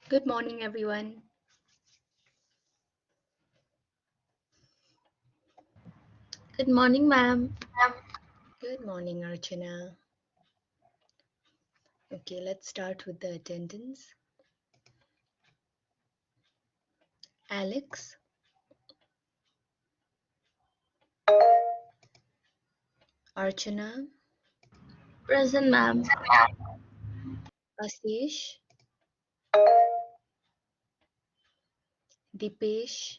Good morning, everyone. Good morning, ma'am. Good morning, Archana. Okay, let's start with the attendance. Alex, Archana, Present, ma'am. Asish, Dipesh,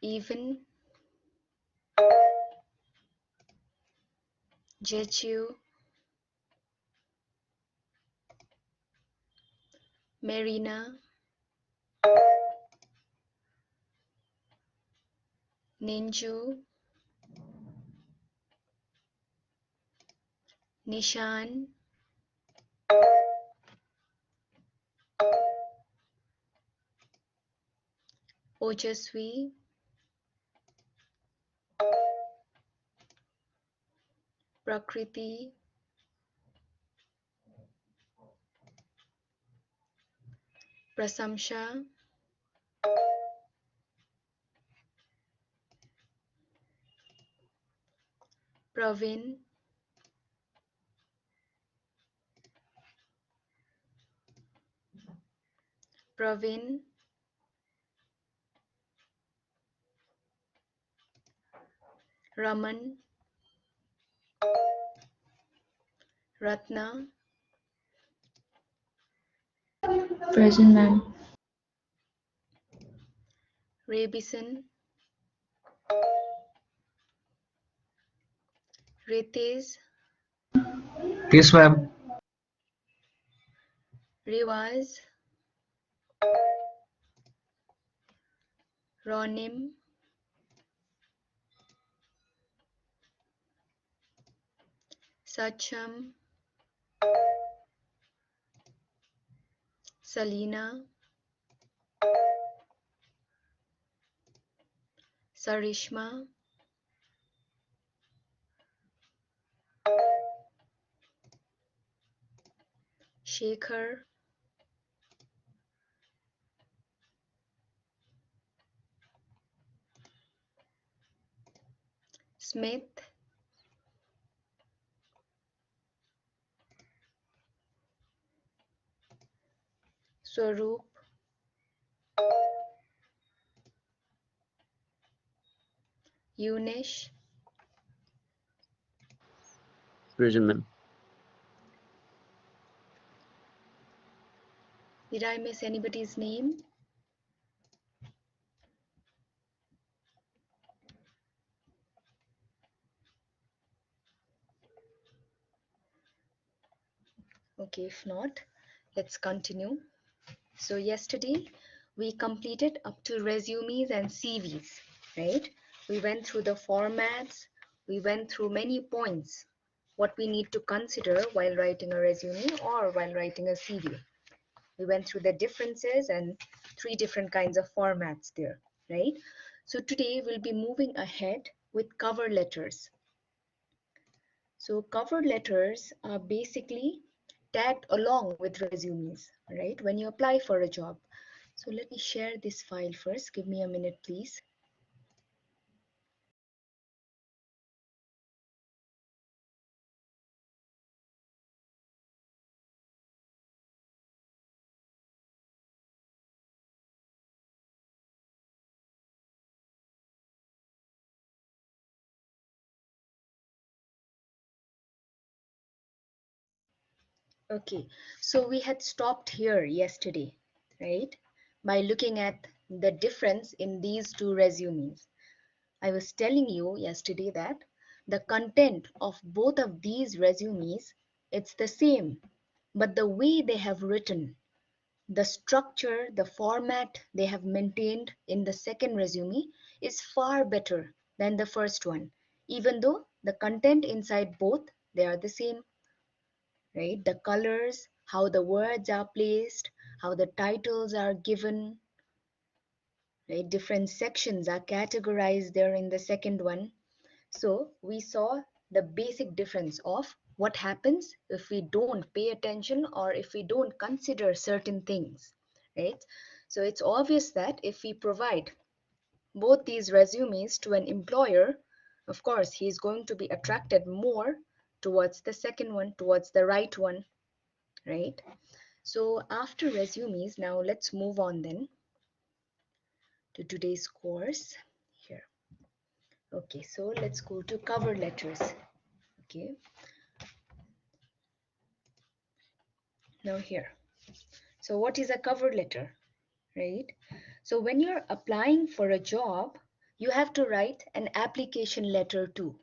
Even, Jechu, Marina, Ninju, Nishan, Ojaswi, Prakriti, Prasamsha, Pravin, Pravin, Raman, Ratna, Present, ma'am. Rebison, Ritesh, Yes, ma'am. Rivaz, Ronim, Sacham, Salina, Sarishma, Shekhar, Smith, Swaroop, Yunesh. Present, ma'am. Did I miss anybody's name? Okay, if not, let's continue. So yesterday we completed up to resumes and CVs, right? We went through the formats, we went through many points, what we need to consider while writing a resume or while writing a CV. We went through the differences and three different kinds of formats there, right? So today we'll be moving ahead with cover letters. So cover letters are basically tagged along with resumes, right? When you apply for a job. So let me share this file first. Give me a minute, please. Okay, so we had stopped here yesterday, right? By looking at the difference in these two resumes. I was telling you yesterday that the content of both of these resumes, it's the same, but the way they have written, the structure, the format they have maintained in the second resume is far better than the first one, even though the content inside both they are the same, right? The colors, how the words are placed, how the titles are given, right? Different sections are categorized there in the second one. So we saw the basic difference of what happens if we don't pay attention or if we don't consider certain things, right? So it's obvious that if we provide both these resumes to an employer, of course, he's going to be attracted more towards the second one, towards the right one, right? So after resumes, now let's move on then to today's course here. Okay, so let's go to cover letters. Okay, now here. So what is a cover letter, right? So when you're applying for a job, you have to write an application letter too.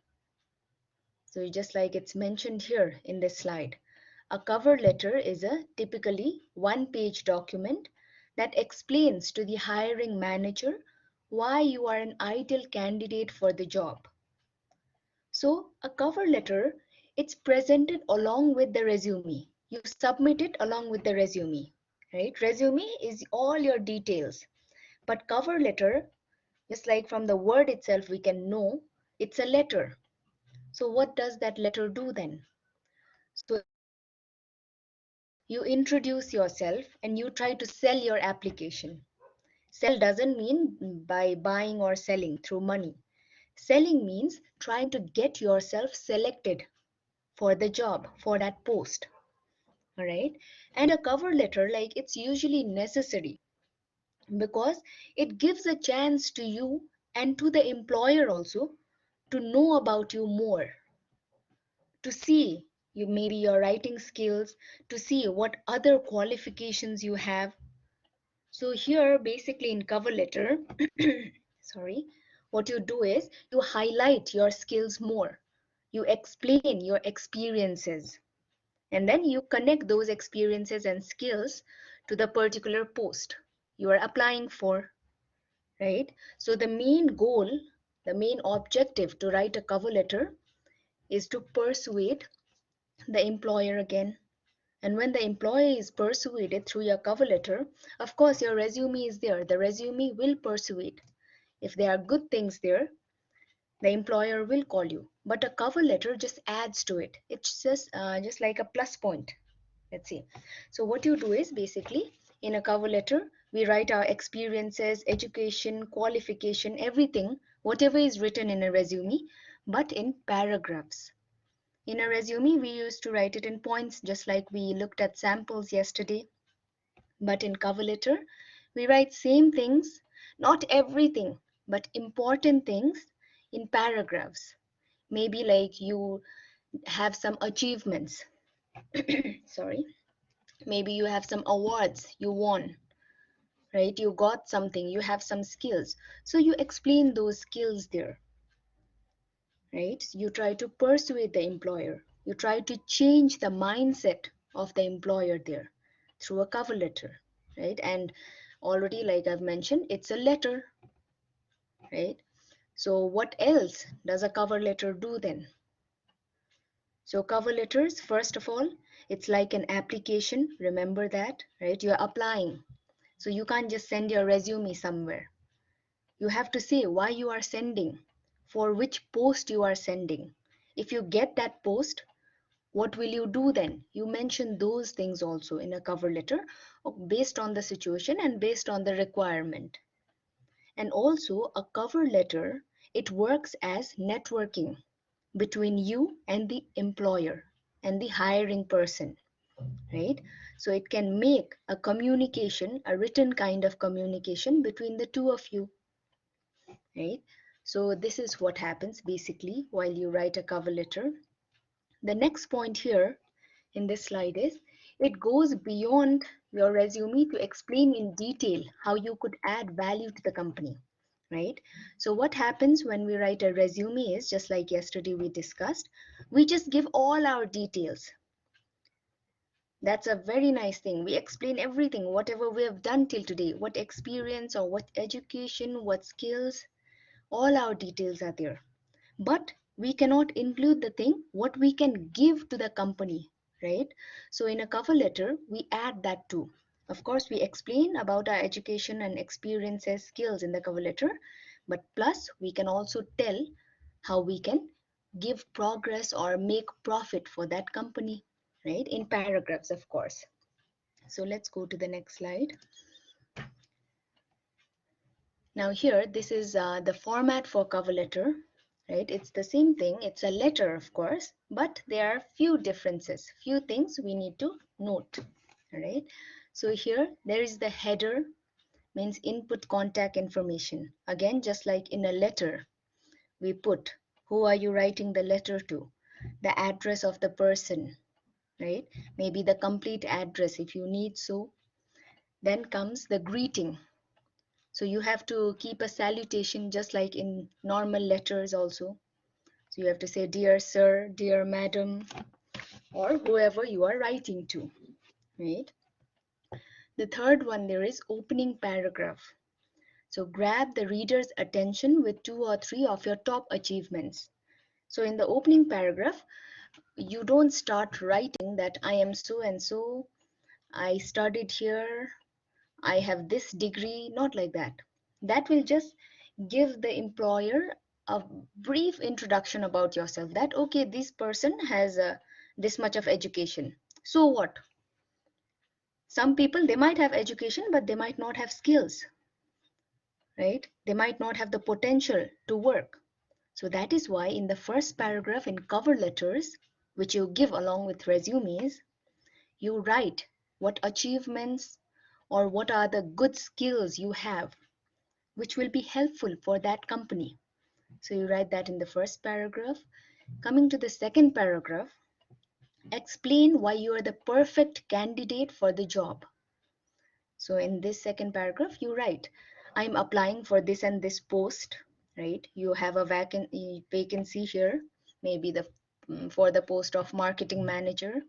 So just like it's mentioned here in this slide, a cover letter is a typically one-page document that explains to the hiring manager why you are an ideal candidate for the job. So a cover letter, it's presented along with the resume. You submit it along with the resume, right? Resume is all your details, but cover letter, just like from the word itself, we can know it's a letter. So what does that letter do then? So you introduce yourself and you try to sell your application. Sell doesn't mean by buying or selling through money. Selling means trying to get yourself selected for the job, for that post. All right. And a cover letter, like it's usually necessary because it gives a chance to you and to the employer also to know about you more, to see you maybe your writing skills, to see what other qualifications you have. So here basically in cover letter, sorry, what you do is you highlight your skills more. You explain your experiences and then you connect those experiences and skills to the particular post you are applying for, right? So the main goal, the main objective to write a cover letter is to persuade the employer again. And when the employee is persuaded through your cover letter, of course, your resume is there. The resume will persuade. If there are good things there, the employer will call you. But a cover letter just adds to it. It's just like a plus point. Let's see. So what you do is basically in a cover letter, we write our experiences, education, qualification, everything, whatever is written in a resume, but in paragraphs. In a resume, we used to write it in points, just like we looked at samples yesterday. But in cover letter, we write same things, not everything, but important things in paragraphs. Maybe like you have some achievements. Sorry. Maybe you have some awards you won, right? You got something, you have some skills. So you explain those skills there, right? You try to persuade the employer. You try to change the mindset of the employer there through a cover letter, right? And already, like I've mentioned, it's a letter, right? So what else does a cover letter do then? So cover letters, first of all, it's like an application. Remember that, right? You're applying. So you can't just send your resume somewhere. You have to say why you are sending, for which post you are sending. If you get that post, what will you do then? You mention those things also in a cover letter based on the situation and based on the requirement. And also a cover letter, it works as networking between you and the employer and the hiring person, right? So it can make a communication, a written kind of communication between the two of you, right? So this is what happens basically while you write a cover letter. The next point here in this slide is it goes beyond your resume to explain in detail how you could add value to the company, right? So what happens when we write a resume is just like yesterday we discussed, we just give all our details. That's a very nice thing. We explain everything, whatever we have done till today, what experience or what education, what skills, all our details are there. But we cannot include the thing what we can give to the company, right? So in a cover letter, we add that too. Of course, we explain about our education and experiences, skills in the cover letter, but plus we can also tell how we can give progress or make profit for that company, right? In paragraphs, of course. So let's go to the next slide. Now here, this is the format for cover letter, right? It's the same thing. It's a letter, of course, but there are few differences, few things we need to note, all right? So here, there is the header, means input contact information. Again, just like in a letter, we put who are you writing the letter to, the address of the person, right? Maybe the complete address if you need so. Then comes the greeting. So you have to keep a salutation just like in normal letters also. So you have to say dear sir, dear madam, or whoever you are writing to, right? The third one, there is opening paragraph. So grab the reader's attention with 2 or 3 of your top achievements. So in the opening paragraph, you don't start writing that I am so and so, I studied here, I have this degree, not like that. That will just give the employer a brief introduction about yourself that, okay, this person has this much of education. So what? Some people, they might have education, but they might not have skills, right? They might not have the potential to work. So that is why in the first paragraph in cover letters, which you give along with resumes, you write what achievements or what are the good skills you have, which will be helpful for that company. So you write that in the first paragraph. Coming to the second paragraph, explain why you are the perfect candidate for the job. So in this second paragraph, you write, I'm applying for this and this post, right? You have a vacancy here, maybe for the post of marketing manager.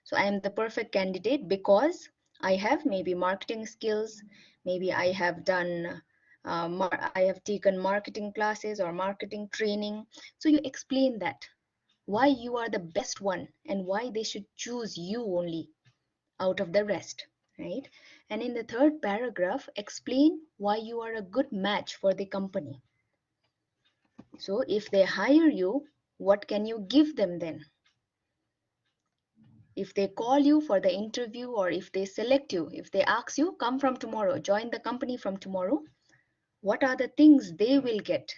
So I am the perfect candidate because I have maybe marketing skills, maybe I have done, I have taken marketing classes or marketing training. So you explain that, why you are the best one and why they should choose you only out of the rest, right? And in the third paragraph, explain why you are a good match for the company. So if they hire you, what can you give them then? If they call you for the interview or if they select you, if they ask you, come from tomorrow, join the company from tomorrow, what are the things they will get?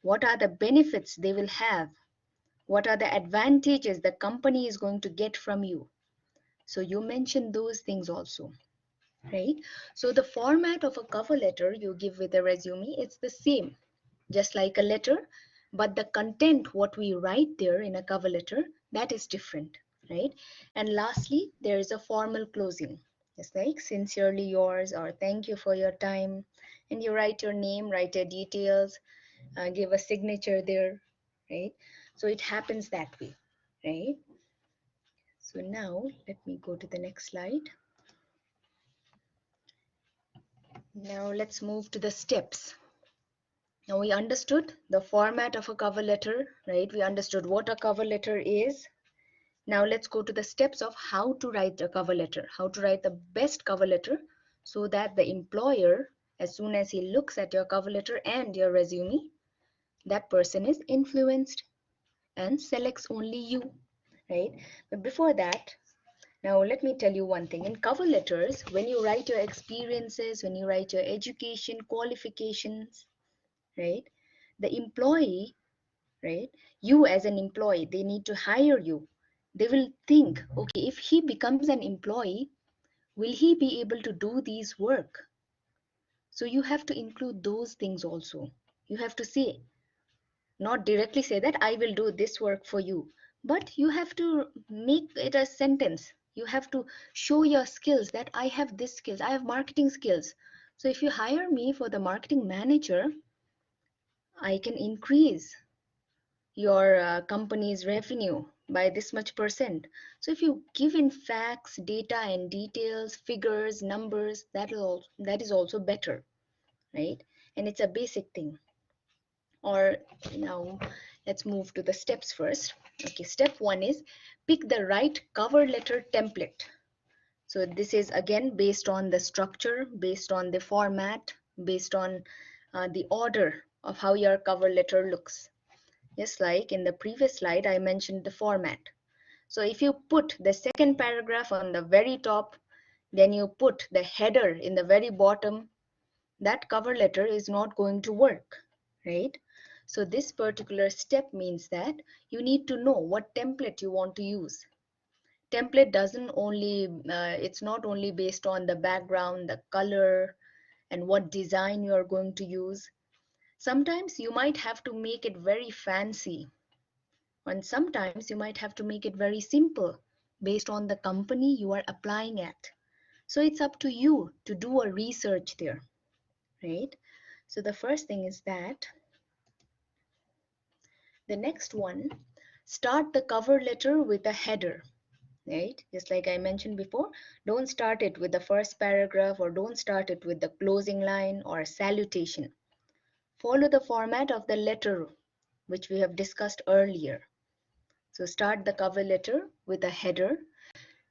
What are the benefits they will have? What are the advantages the company is going to get from you? So you mention those things also, right? So the format of a cover letter you give with a resume, it's the same, just like a letter, but the content, what we write there in a cover letter, that is different, right? And lastly, there is a formal closing, just like sincerely yours or thank you for your time, and you write your name, write your details, give a signature there, right? So it happens that way, right? So now let me go to the next slide. Now let's move to the steps. Now we understood the format of a cover letter, right? We understood what a cover letter is. Now let's go to the steps of how to write a cover letter, how to write the best cover letter so that the employer, as soon as he looks at your cover letter and your resume, that person is influenced and selects only you, right? But before that, now let me tell you one thing. In cover letters, when you write your experiences, when you write your education, qualifications, right? The employee, right? You as an employee, they need to hire you. They will think, okay, if he becomes an employee, will he be able to do these work? So you have to include those things also. You have to say, not directly say that I will do this work for you, but you have to make it a sentence. You have to show your skills that I have this skills, I have marketing skills. So if you hire me for the marketing manager, I can increase your company's revenue by this much percent. So if you give in facts, data and details, figures, numbers, that is also better, right? And it's a basic thing. Or now let's move to the steps first. Okay, step one is pick the right cover letter template. So this is again based on the structure, based on the format, based on the order of how your cover letter looks. Just like in the previous slide, I mentioned the format. So if you put the second paragraph on the very top, then you put the header in the very bottom, that cover letter is not going to work, right? So this particular step means that you need to know what template you want to use. Template doesn't only, it's not only based on the background, the color, and what design you are going to use. Sometimes you might have to make it very fancy, and sometimes you might have to make it very simple based on the company you are applying at. So it's up to you to do a research there, right? So the first thing is that. The next one, start the cover letter with a header, right? Just like I mentioned before, don't start it with the first paragraph or don't start it with the closing line or salutation. Follow the format of the letter which we have discussed earlier. So start the cover letter with a header.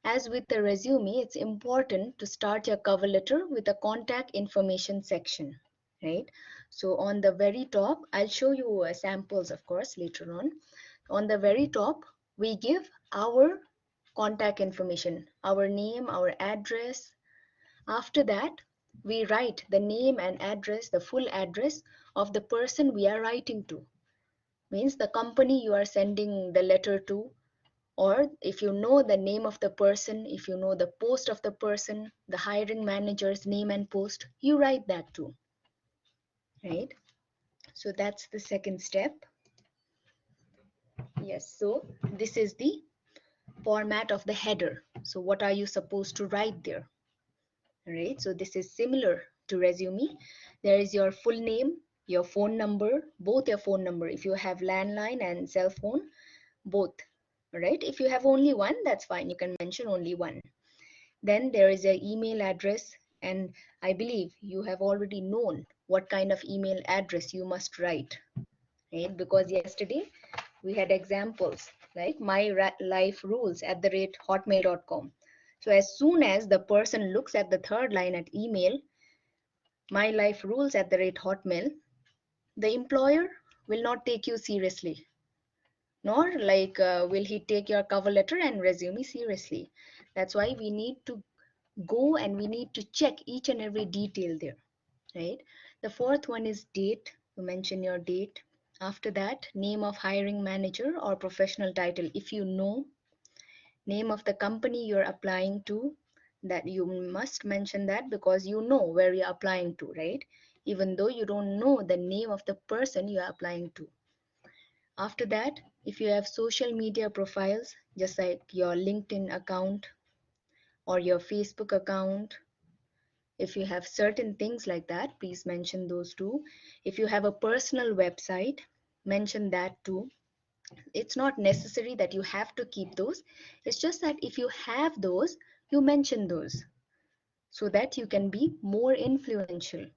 As with the resume, it's important to start your cover letter with a contact information section, right? So on the very top, I'll show you samples, of course, later on. On the very top, we give our contact information, our name, our address. After that, we write the name and address, the full address of the person we are writing to. Means the company you are sending the letter to, or if you know the name of the person, if you know the post of the person, the hiring manager's name and post, you write that too, right? So that's the second step. Yes, so this is the format of the header. So what are you supposed to write there? Right, so this is similar to resume. There is your full name, your phone number, both your phone number, if you have landline and cell phone, both, right? If you have only one, that's fine, you can mention only one. Then there is your email address, and I believe you have already known what kind of email address you must write, right? Because yesterday we had examples like myliferules@hotmail.com. So as soon as the person looks at the third line at email, myliferules@hotmail, the employer will not take you seriously, nor like will he take your cover letter and resume seriously. That's why we need to go and we need to check each and every detail there, right? The fourth one is date. You mention your date. After that, name of hiring manager or professional title. If you know, name of the company you're applying to, that you must mention that because you know where you're applying to, right? Even though you don't know the name of the person you're applying to. After that, if you have social media profiles, just like your LinkedIn account or your Facebook account, if you have certain things like that, please mention those too. If you have a personal website, mention that too. It's not necessary that you have to keep those. It's just that if you have those, you mention those so that you can be more influential.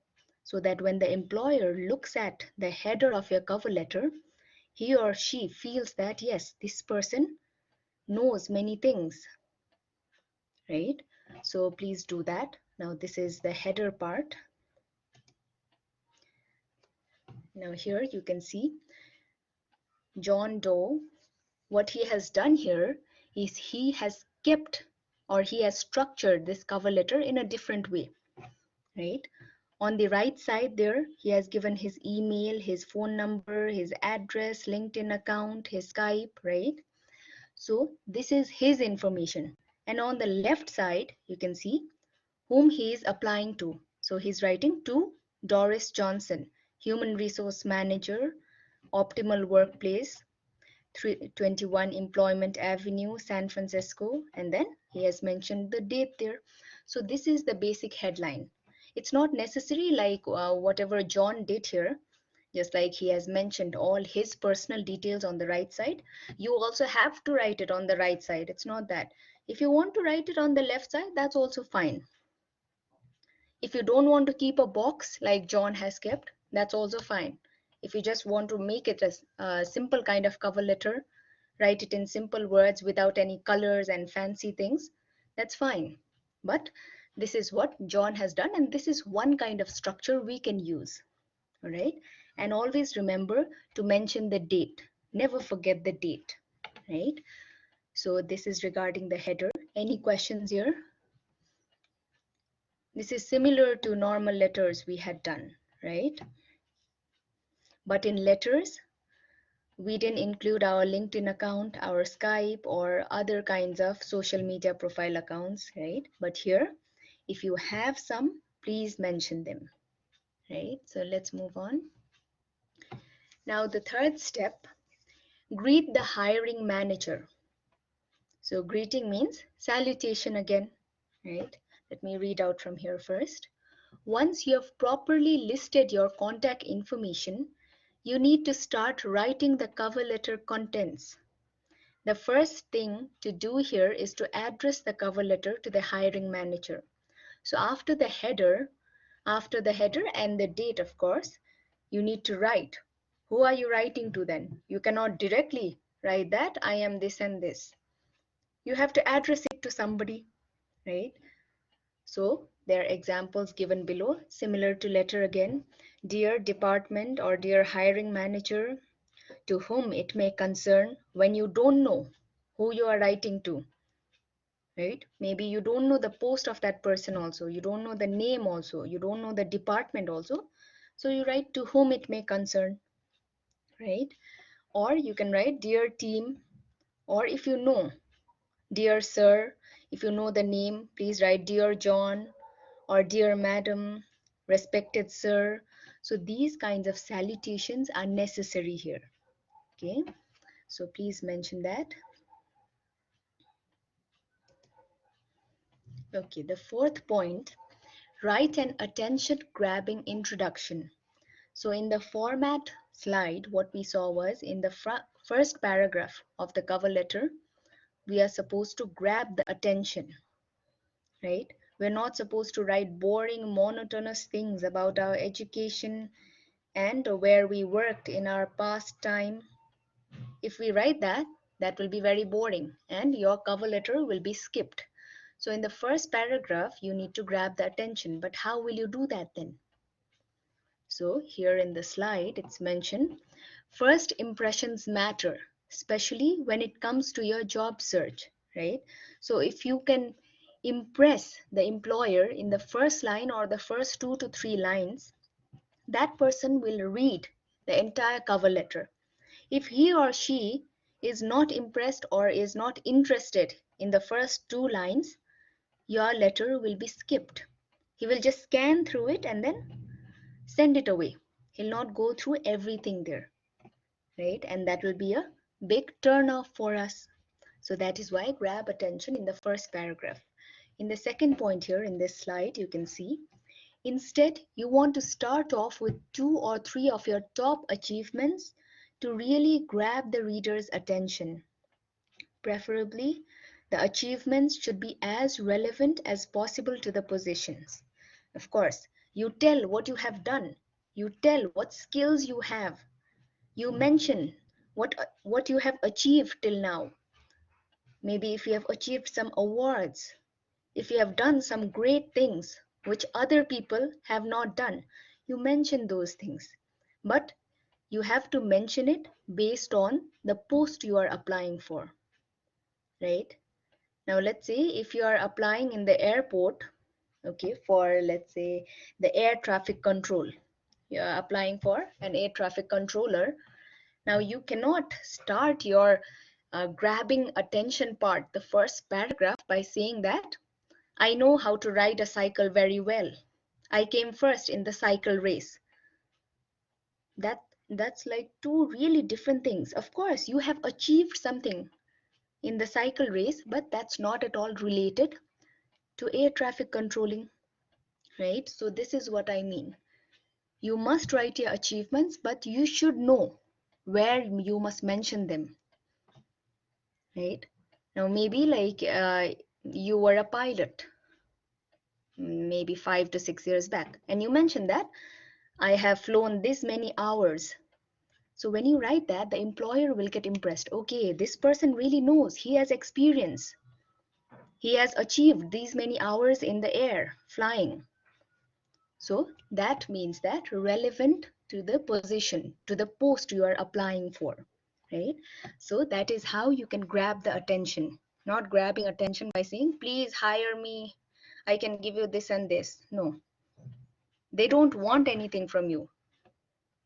So that when the employer looks at the header of your cover letter, he or she feels that yes, this person knows many things, right? So please do that. Now this is the header part. Now here you can see John Doe. What he has done here is he has kept or he has structured this cover letter in a different way, right? On the right side there, he has given his email, his phone number, his address, LinkedIn account, his Skype, right? So this is his information. And on the left side, you can see whom he is applying to. So he's writing to Doris Johnson, Human Resource Manager, Optimal Workplace, 321 Employment Avenue, San Francisco, and then he has mentioned the date there. So this is the basic headline. It's not necessary like whatever John did here, just like he has mentioned all his personal details on the right side, you also have to write it on the right side. It's not that. If you want to write it on the left side, that's also fine. If you don't want to keep a box like John has kept, that's also fine. If you just want to make it a simple kind of cover letter, write it in simple words without any colors and fancy things, that's fine. But this is what John has done, and this is one kind of structure we can use. All right. And always remember to mention the date. Never forget the date, right? So this is regarding the header. Any questions here? This is similar to normal letters we had done, right? But in letters, we didn't include our LinkedIn account, our Skype, or other kinds of social media profile accounts, right? But here, if you have some, please mention them, right? So let's move on. Now the third step, greet the hiring manager. So greeting means salutation again, right? Let me read out from here first. Once you have properly listed your contact information, you need to start writing the cover letter contents. The first thing to do here is to address the cover letter to the hiring manager. So after the header and the date, of course, you need to write. Who are you writing to then? You cannot directly write that I am this and this. You have to address it to somebody, right? So there are examples given below, similar to letter again. Dear department or dear hiring manager, to whom it may concern, when you don't know who you are writing to, right? Maybe you don't know the post of that person also, you don't know the name also, you don't know the department also. So you write to whom it may concern, right? Or you can write dear team, or if you know, dear sir. If you know the name, please write dear John or dear madam, respected sir. So these kinds of salutations are necessary here. Okay, so please mention that. Okay, the fourth point, write an attention grabbing introduction. So in the format slide, what we saw was in the first paragraph of the cover letter, we are supposed to grab the attention, right? We're not supposed to write boring, monotonous things about our education and where we worked in our past time. If we write that, that will be very boring and your cover letter will be skipped. So in the first paragraph, you need to grab the attention, but how will you do that then? So here in the slide, it's mentioned, first impressions matter, especially when it comes to your job search, right? So if you can impress the employer in the first line or the first 2 to 3 lines, that person will read the entire cover letter. If he or she is not impressed or is not interested in the first 2 lines, your letter will be skipped. He will just scan through it and then send it away. He'll not go through everything there, right? And that will be a big turn off for us. So that is why grab attention in the first paragraph. In the second point here in this slide, you can see, instead, you want to start off with 2 or 3 of your top achievements to really grab the reader's attention. Preferably, the achievements should be as relevant as possible to the positions. Of course, you tell what you have done. You tell what skills you have. You mention what you have achieved till now. Maybe if you have achieved some awards, if you have done some great things which other people have not done, you mention those things. But you have to mention it based on the post you are applying for, right? Now let's say if you are applying in the airport, okay, for let's say the air traffic control, you are applying for an air traffic controller. Now you cannot start your grabbing attention part, the first paragraph, by saying that I know how to ride a cycle very well. I came first in the cycle race. That's like two really different things. Of course, you have achieved something in the cycle race, but that's not at all related to air traffic controlling, right? So this is what I mean. You must write your achievements, but you should know where you must mention them, right? Now maybe like you were a pilot maybe 5 to 6 years back, and you mentioned that I have flown this many hours. So when you write that, the employer will get impressed. Okay, this person really knows, he has experience. He has achieved these many hours in the air flying. So that means that relevant to the position, to the post you are applying for, right? So that is how you can grab the attention, not grabbing attention by saying, please hire me, I can give you this and this. No, they don't want anything from you.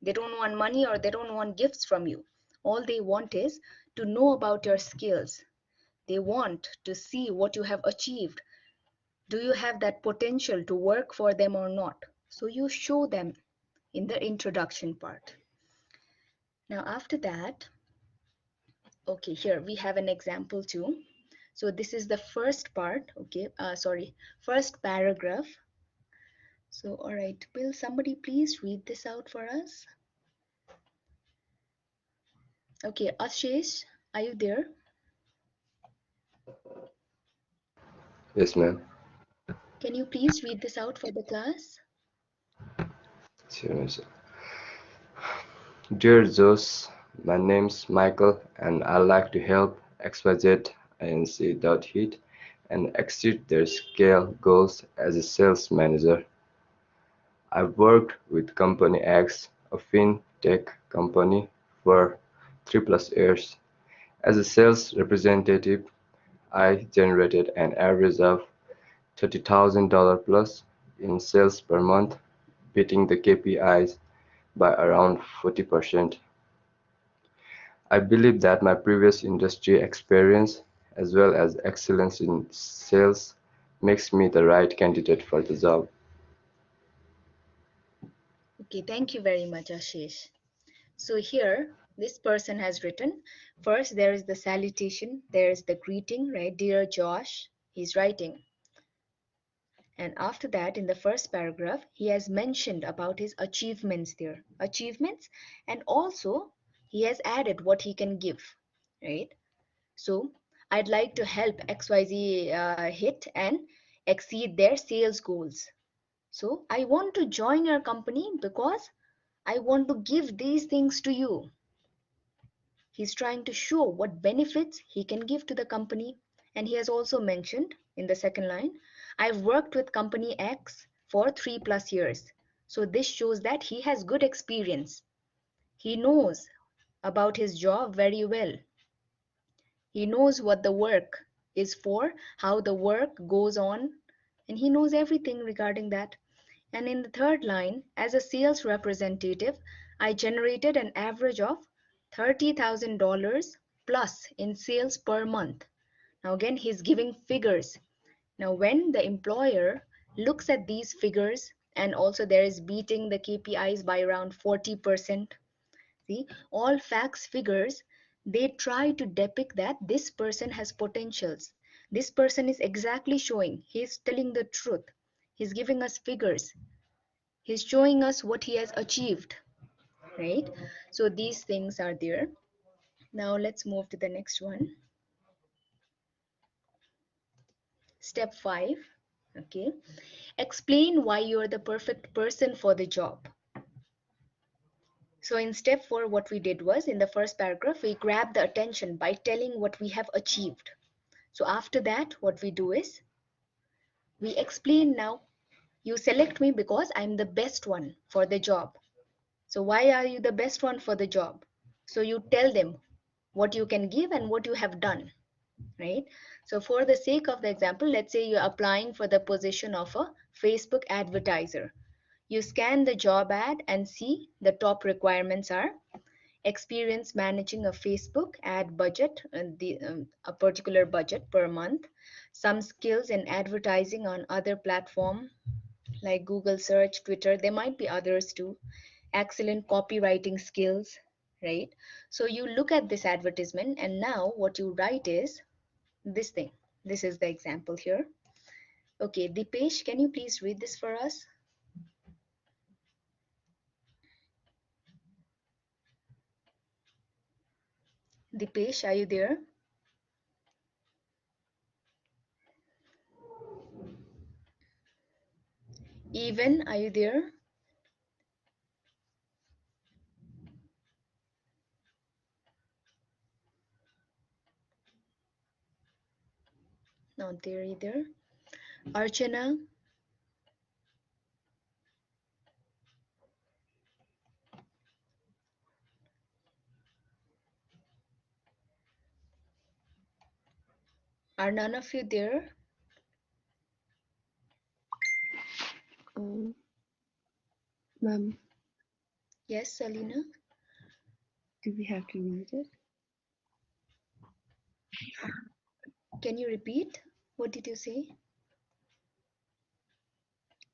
They don't want money or they don't want gifts from you. All they want is to know about your skills. They want to see what you have achieved. Do you have that potential to work for them or not? So you show them in the introduction part. Now after that, okay, here we have an example too. So this is the first part, okay, first paragraph. So all right, will somebody please read this out for us? Okay, Ashish, are you there? Yes, ma'am. Can you please read this out for the class? Sure, yes, sir. Dear Josh, my name's Michael and I'd like to help XYZ Inc. hit and exceed their scale goals as a sales manager. I've worked with Company X, a fintech company, for 3+ years. As a sales representative, I generated an average of $30,000 plus in sales per month, beating the KPIs by around 40%. I believe that my previous industry experience, as well as excellence in sales, makes me the right candidate for the job. Okay, thank you very much, Ashish. So here, this person has written, first there is the salutation, there is the greeting, right? Dear Josh, he's writing. And after that, in the first paragraph, he has mentioned about his achievements there. Achievements, and also he has added what he can give, right? So I'd like to help XYZ hit and exceed their sales goals. So I want to join your company because I want to give these things to you. He's trying to show what benefits he can give to the company. And he has also mentioned in the second line, I've worked with company X for 3+ years. So this shows that he has good experience. He knows about his job very well. He knows what the work is for, how the work goes on, and he knows everything regarding that. And in the third line, as a sales representative, I generated an average of $30,000 plus in sales per month. Now, again, he's giving figures. Now, when the employer looks at these figures, and also there is beating the KPIs by around 40%, see, all facts, figures, they try to depict that this person has potentials. This person is exactly showing, he's telling the truth. He's giving us figures. He's showing us what he has achieved, right? So these things are there. Now let's move to the next one. Step 5. Okay. Explain why you're the perfect person for the job. So in step 4, what we did was in the first paragraph, we grab the attention by telling what we have achieved. So after that, what we do is we explain now. You select me because I'm the best one for the job. So why are you the best one for the job? So you tell them what you can give and what you have done, right? So for the sake of the example, let's say you're applying for the position of a Facebook advertiser. You scan the job ad and see the top requirements are experience managing a Facebook ad budget, a particular budget per month, some skills in advertising on other platform like Google search, Twitter, there might be others too, excellent copywriting skills, right? So you look at this advertisement and now what you write is this thing. This is the example here. Okay, Dipesh, can you please read this for us? Dipesh, are you there? Even, are you there? Not there either. Archana, Are none of you there? Ma'am, Yes, Salina? do we have to read it? Can you repeat? What did you say?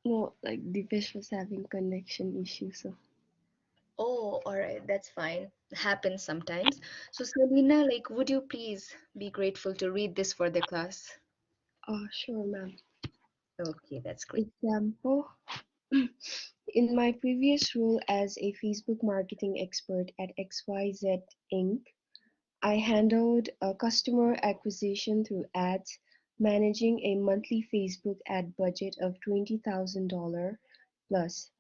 No, like Dipesh was having connection issues, so. Oh, all right, that's fine. Happens sometimes. So, Salina, like, would you please be grateful to read this for the class? Sure, ma'am. Okay, that's great. Example. In my previous role as a Facebook marketing expert at XYZ Inc., I handled customer acquisition through ads, managing a monthly Facebook ad budget of $20,000 plus.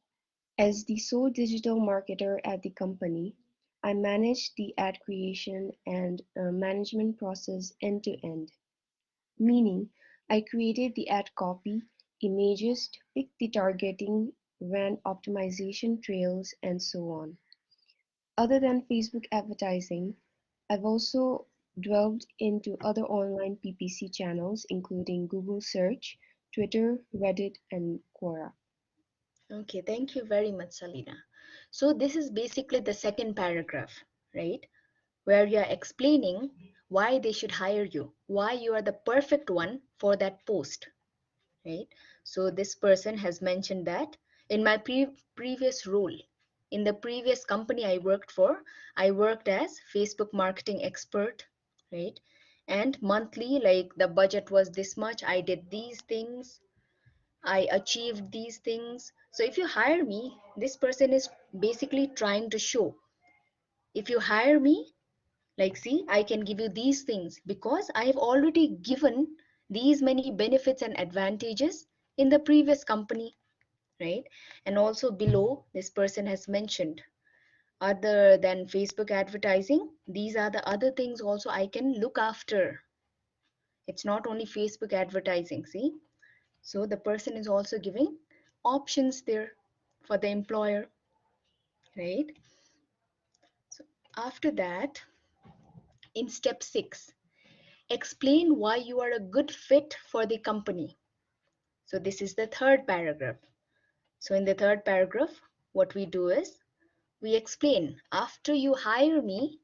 As the sole digital marketer at the company, I managed the ad creation and management process end to end, meaning I created the ad copy, images, picked the targeting, ran optimization trails, and so on. Other than Facebook advertising, I've also delved into other online PPC channels including Google Search, Twitter, Reddit, and Quora. Okay, thank you very much, Salina. So, this is basically the second paragraph, right? Where you are explaining why they should hire you, why you are the perfect one for that post, right? So this person has mentioned that in my previous role, in the previous company I worked for, I worked as Facebook marketing expert, right? And monthly, like the budget was this much, I did these things, I achieved these things. So if you hire me, this person is basically trying to show, if you hire me, like, see, I can give you these things because I have already given these many benefits and advantages in the previous company, right? And also below, this person has mentioned, other than Facebook advertising, these are the other things also I can look after. It's not only Facebook advertising, see? So the person is also giving options there for the employer, right? So after that, in step 6, explain why you are a good fit for the company. So this is the third paragraph. So in the third paragraph, what we do is we explain, after you hire me,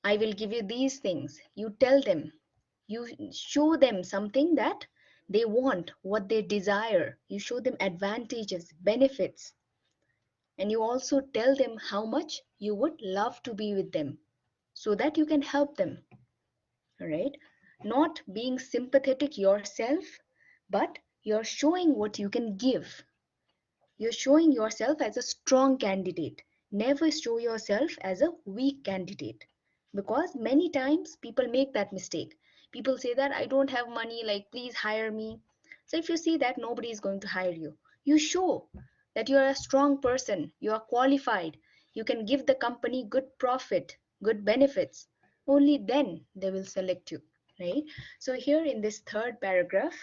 I will give you these things. You tell them, you show them something that they want, what they desire. You show them advantages, benefits, and you also tell them how much you would love to be with them so that you can help them. All right, not being sympathetic yourself, but you're showing what you can give. You're showing yourself as a strong candidate. Never show yourself as a weak candidate, because many times people make that mistake. People say that I don't have money, like, please hire me. So if you see that nobody is going to hire you, you show that you are a strong person, you are qualified, you can give the company good profit, good benefits. Only then they will select you, right? So here in this third paragraph,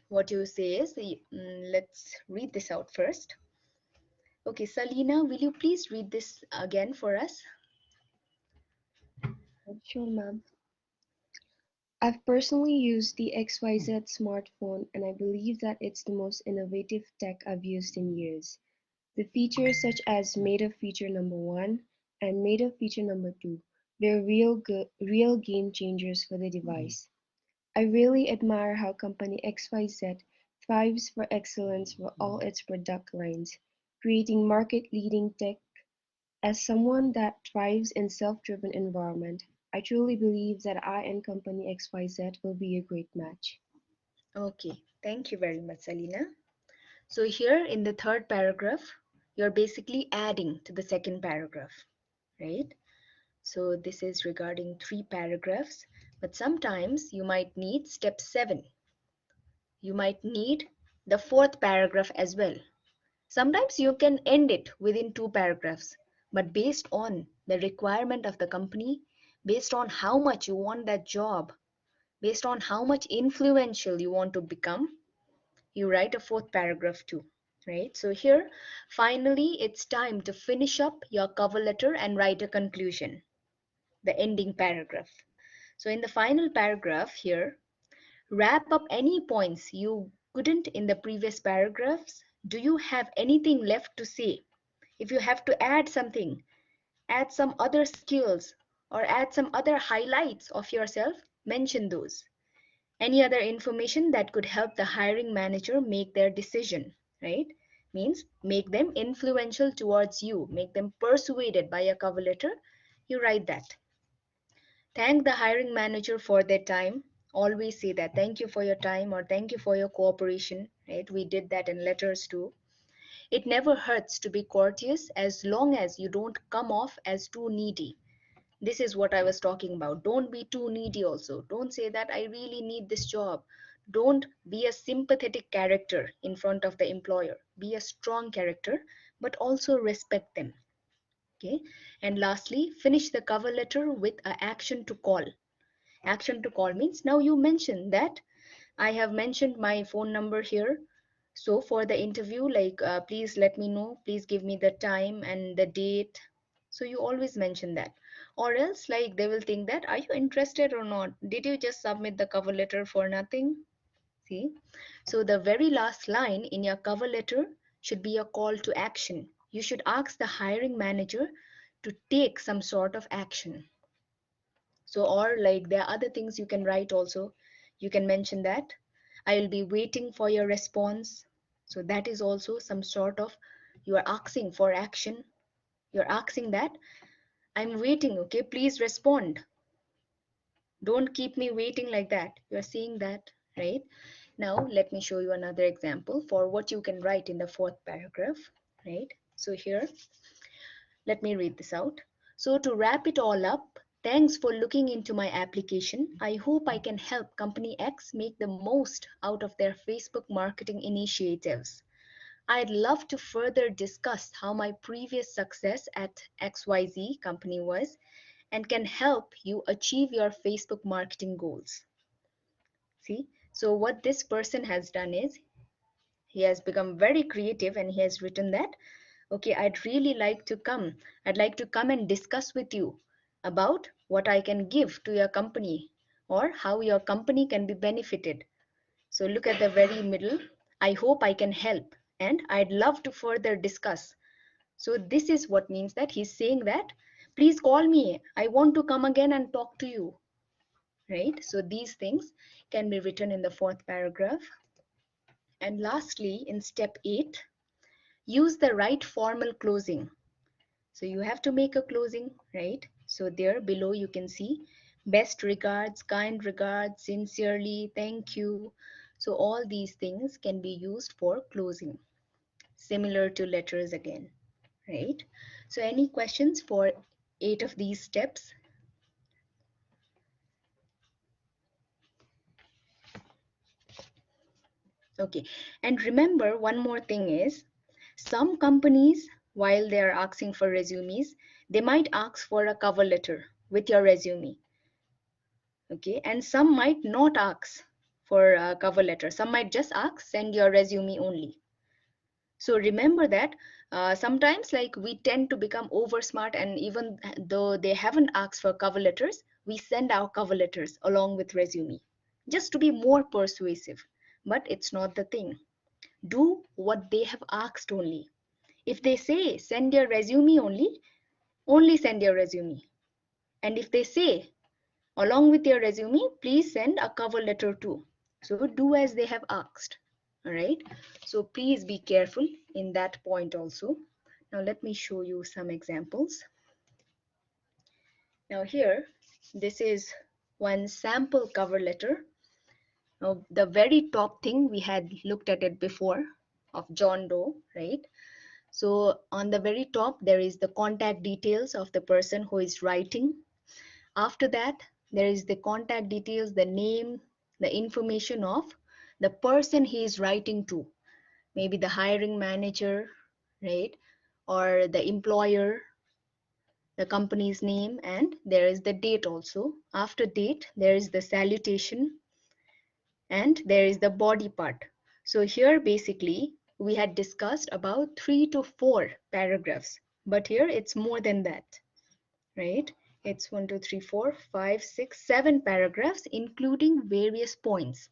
what you say is, let's read this out first. Okay, Salina, will you please read this again for us? Sure, ma'am. I've personally used the XYZ smartphone and I believe that it's the most innovative tech I've used in years. The features such as Made-up feature number 1 and Made-up feature number 2, they're real game changers for the device. I really admire how company XYZ thrives for excellence for all its product lines, creating market-leading tech. As someone that thrives in self-driven environment, I truly believe that I and company XYZ will be a great match. Okay, thank you very much, Salina. So here in the third paragraph, you're basically adding to the second paragraph, right? So this is regarding 3 paragraphs, but sometimes you might need step 7. You might need the fourth paragraph as well. Sometimes you can end it within 2 paragraphs, but based on the requirement of the company, based on how much you want that job, based on how much influential you want to become, you write a fourth paragraph too, right? So here, finally, it's time to finish up your cover letter and write a conclusion, the ending paragraph. So in the final paragraph here, wrap up any points you couldn't in the previous paragraphs. Do you have anything left to say? If you have to add something, add some other skills or add some other highlights of yourself, mention those. Any other information that could help the hiring manager make their decision, right? Means make them influential towards you, make them persuaded by a cover letter. You write that. Thank the hiring manager for their time. Always say that. Thank you for your time or thank you for your cooperation, right? We did that in letters too. It never hurts to be courteous as long as you don't come off as too needy. This is what I was talking about. Don't be too needy also. Don't say that I really need this job. Don't be a sympathetic character in front of the employer. Be a strong character, but also respect them. Okay. And lastly, finish the cover letter with an action to call. Action to call means now you mention that I have mentioned my phone number here. So for the interview, like please let me know, please give me the time and the date. So you always mention that. Or else like they will think that are you interested or not? Did you just submit the cover letter for nothing? See? So the very last line in your cover letter should be a call to action. You should ask the hiring manager to take some sort of action. So, or like there are other things you can write also. You can mention that I will be waiting for your response. So that is also some sort of you are asking for action. You're asking that I'm waiting, okay? Please respond. Don't keep me waiting like that. You're saying that, right? Now, let me show you another example for what you can write in the fourth paragraph, right? So here, let me read this out. So to wrap it all up, thanks for looking into my application. I hope I can help Company X make the most out of their Facebook marketing initiatives. I'd love to further discuss how my previous success at XYZ company was and can help you achieve your Facebook marketing goals. See, so what this person has done is he has become very creative and he has written that, okay, I'd really like to come. I'd like to come and discuss with you about what I can give to your company or how your company can be benefited. So look at the very middle. I hope I can help and I'd love to further discuss. So this is what means that he's saying that please call me. I want to come again and talk to you. Right? So these things can be written in the fourth paragraph. And lastly, in step 8, use the right formal closing. So you have to make a closing, right? So there below you can see best regards, kind regards, sincerely, thank you. So all these things can be used for closing, similar to letters again, right? So any questions for 8 of these steps? Okay, and remember one more thing is some companies, while they are asking for resumes, they might ask for a cover letter with your resume. Okay, and some might not ask for a cover letter. Some might just ask send your resume only. So remember that sometimes like we tend to become over smart, and even though they haven't asked for cover letters, we send our cover letters along with resume just to be more persuasive. But it's not the thing. Do what they have asked only. If they say send your resume only send your resume. And if they say along with your resume, please send a cover letter too. So do as they have asked. All right. So please be careful in that point also. Now let me show you some examples. Now here, this is one sample cover letter. Now the very top thing we had looked at it before of John Doe, right? So on the very top, there is the contact details of the person who is writing. After that, there is the contact details, the name, the information of the person he is writing to, maybe the hiring manager, right? Or the employer, the company's name, and there is the date also. After date, there is the salutation and there is the body part. So here basically we had discussed about 3 to 4 paragraphs, but here it's more than that, right? It's 1, 2, 3, 4, 5, 6, 7 paragraphs, including various points.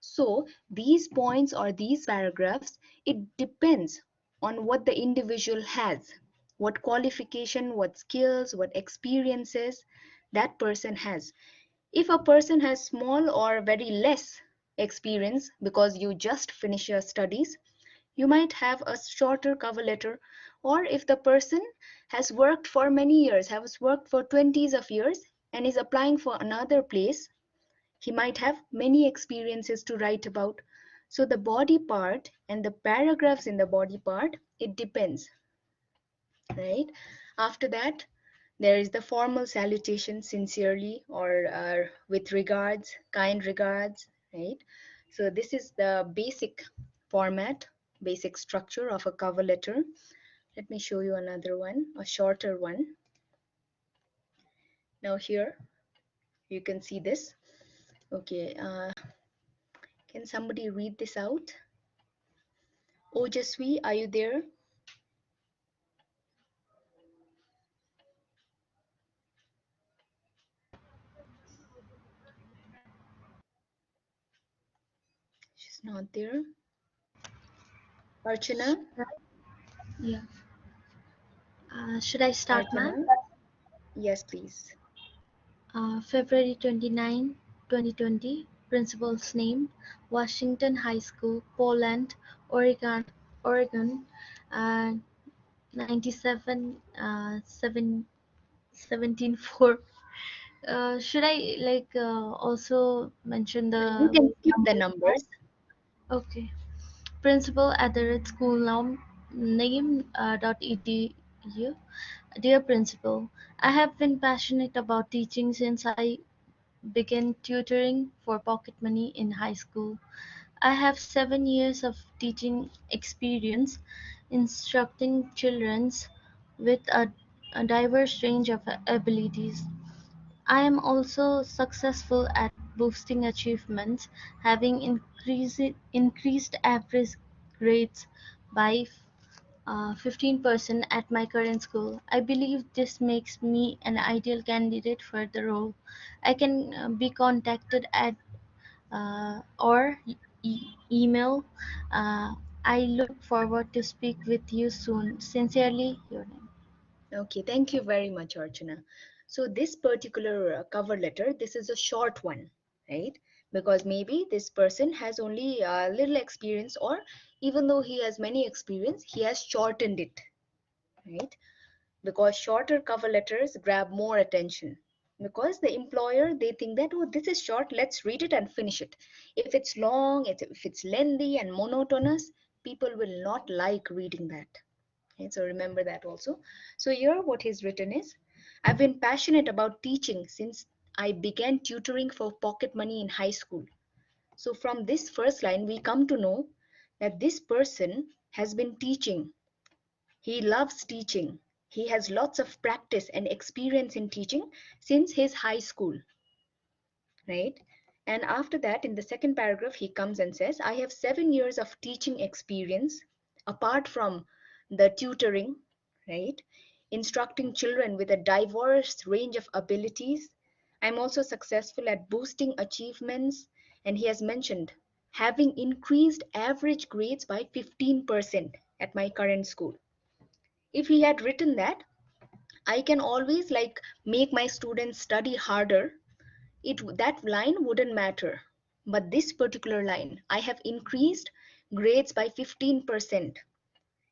So these points or these paragraphs, it depends on what the individual has, what qualification, what skills, what experiences that person has. If a person has small or very less experience because you just finish your studies, you might have a shorter cover letter. Or if the person has worked for many years, has worked for 20s of years and is applying for another place, he might have many experiences to write about. So the body part and the paragraphs in the body part, it depends, right? After that, there is the formal salutation, sincerely or with regards, kind regards, right? So this is the basic format, basic structure of a cover letter. Let me show you another one, a shorter one. Now here you can see this. Okay, can somebody read this out? Ojaswi, are you there? She's not there. Archana? Yeah. Should I start, ma'am? Archana? Yes, please. February 29, 2020. Principal's name: Washington High School, Poland, Oregon, uh, 97, 17 4. Should I also mention You the can skip the number? numbers. Okay. Principal at the red school name .edu. Dear Principal, I have been passionate about teaching since I began tutoring for pocket money in high school. I have 7 years of teaching experience instructing children with a diverse range of abilities. I am also successful at boosting achievements, having increased average grades by 15% at my current school. I believe this makes me an ideal candidate for the role. I can be contacted at or email. Uh, I look forward to speak with you soon. Sincerely, your name. Okay, thank you very much, Archana. So this particular cover letter, this is a short one, right? Because maybe this person has only a little experience, or even though he has many experience, he has shortened it, right? Because shorter cover letters grab more attention. Because the employer, they think that, oh, this is short, let's read it and finish it. If it's long, if it's lengthy and monotonous, people will not like reading that. Okay, so remember that also. So here what he's written is, I've been passionate about teaching since I began tutoring for pocket money in high school. So from this first line, we come to know that this person has been teaching. He loves teaching. He has lots of practice and experience in teaching since his high school, right? And after that, in the second paragraph, he comes and says, I have 7 years of teaching experience apart from the tutoring, right? Instructing children with a diverse range of abilities. I'm also successful at boosting achievements. And he has mentioned having increased average grades by 15% at my current school. If he had written that, I can always like make my students study harder, that line wouldn't matter. But this particular line, I have increased grades by 15%.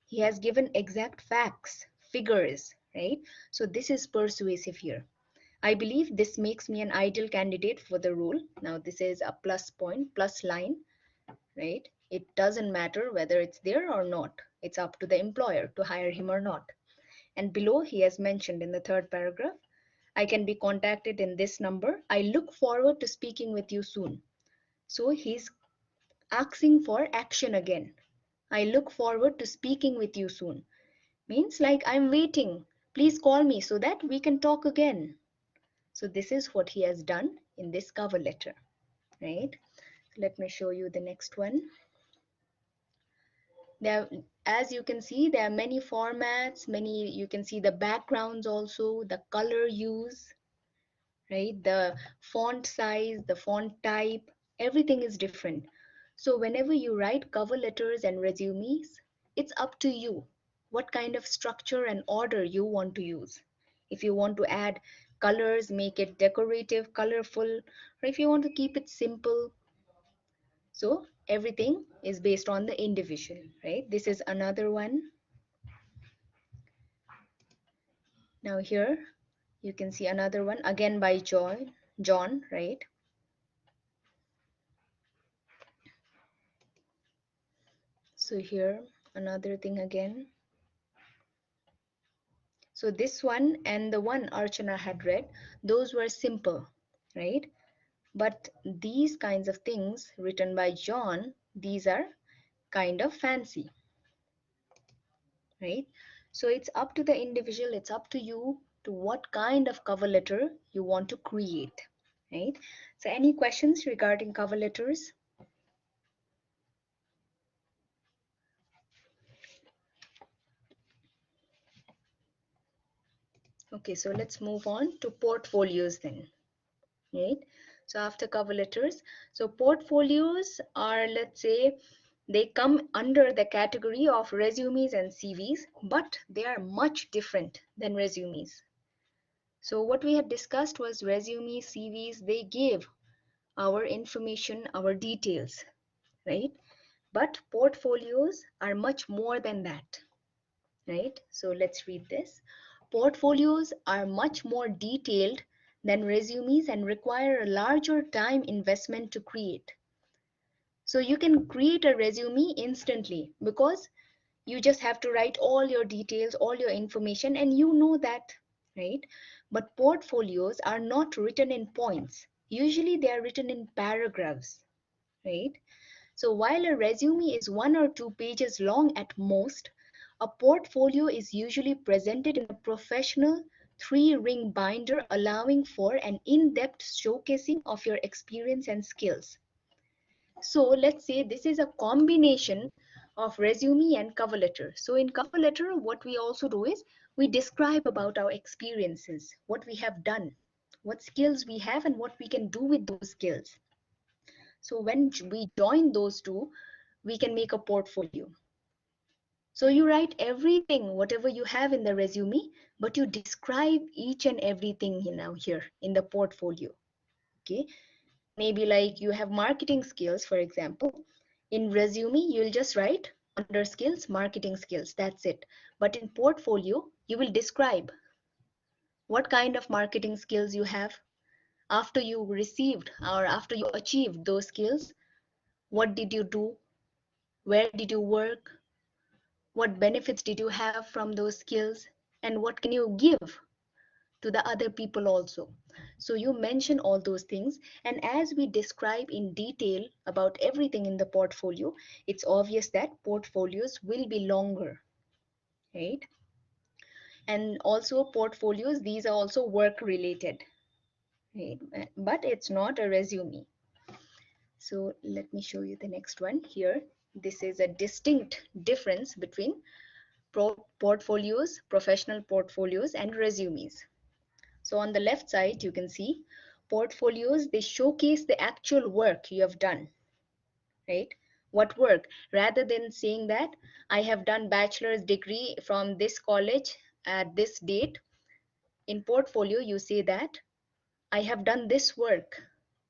He has given exact facts, figures, right? So this is persuasive here. I believe this makes me an ideal candidate for the role. Now this is a plus point, plus line, right? It doesn't matter whether it's there or not. It's up to the employer to hire him or not. And below he has mentioned in the third paragraph, I can be contacted in this number. I look forward to speaking with you soon. So he's asking for action again. I look forward to speaking with you soon. Means like I'm waiting. Please call me so that we can talk again. So this is what he has done in this cover letter, right? Let me show you the next one. There, as you can see, there are many formats, many, you can see the backgrounds also, the color use, right? The font size, the font type, everything is different. So whenever you write cover letters and resumes, it's up to you what kind of structure and order you want to use. If you want to add colors, make it decorative, colorful, or if you want to keep it simple. So everything is based on the individual, right? This is another one. Now here you can see another one again by John, right? So here another thing again. So this one and the one Archana had read, those were simple, right? But these kinds of things written by John, these are kind of fancy, right? So it's up to the individual, it's up to you to what kind of cover letter you want to create, right? So any questions regarding cover letters? Okay, so let's move on to portfolios then, right? So after cover letters, so portfolios are, let's say, they come under the category of resumes and CVs, but they are much different than resumes. So what we had discussed was resumes, CVs, they give our information, our details, right? But portfolios are much more than that, right? So let's read this. Portfolios are much more detailed than resumes and require a larger time investment to create. So you can create a resume instantly because you just have to write all your details, all your information, and you know that, right? But portfolios are not written in points. Usually they are written in paragraphs, right? So while a resume is 1 or 2 pages long at most, a portfolio is usually presented in a professional 3-ring binder, allowing for an in-depth showcasing of your experience and skills. So let's say this is a combination of resume and cover letter. So in cover letter, what we also do is we describe about our experiences, what we have done, what skills we have, and what we can do with those skills. So when we join those two, we can make a portfolio. So you write everything, whatever you have in the resume, but you describe each and everything now here in the portfolio. Okay. Maybe like you have marketing skills, for example. In resume, you'll just write under skills, marketing skills. That's it. But in portfolio, you will describe what kind of marketing skills you have after you received or after you achieved those skills. What did you do? Where did you work? What benefits did you have from those skills? And what can you give to the other people also? So you mention all those things, and as we describe in detail about everything in the portfolio, it's obvious that portfolios will be longer, right? And also portfolios, these are also work related, right? But it's not a resume. So let me show you the next one here. This is a distinct difference between portfolios, professional portfolios, and resumes. So on the left side, you can see portfolios, they showcase the actual work you have done, right? What work? Rather than saying that I have done bachelor's degree from this college at this date, in portfolio, you say that I have done this work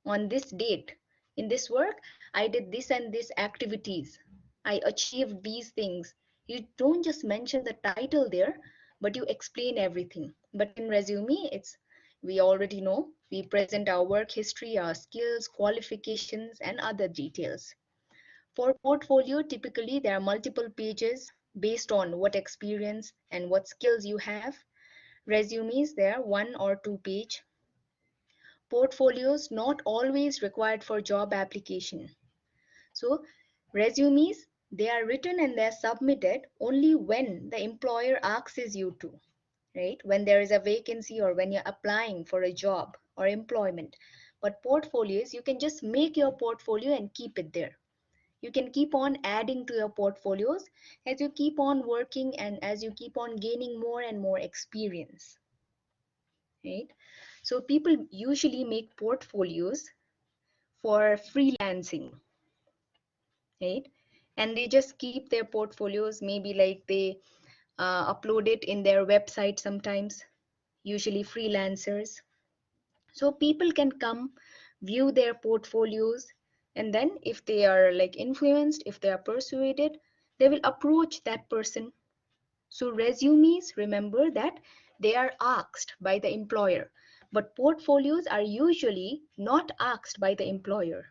on this date. In this work, I did this and this activities. I achieved these things. You don't just mention the title there, but you explain everything. But in resume, it's, we already know, we present our work history, our skills, qualifications, and other details. For portfolio, typically there are multiple pages based on what experience and what skills you have. Resumes, there are 1 or 2 page. Portfolios not always required for job application. So resumes, they are written and they are submitted only when the employer asks you to, right? When there is a vacancy or when you're applying for a job or employment. But portfolios, you can just make your portfolio and keep it there. You can keep on adding to your portfolios as you keep on working and as you keep on gaining more and more experience, right? So people usually make portfolios for freelancing, right? And they just keep their portfolios, maybe like they upload it in their website sometimes, usually freelancers. So people can come view their portfolios, and then if they are like influenced, if they are persuaded, they will approach that person. So resumes, remember that they are asked by the employer, but portfolios are usually not asked by the employer.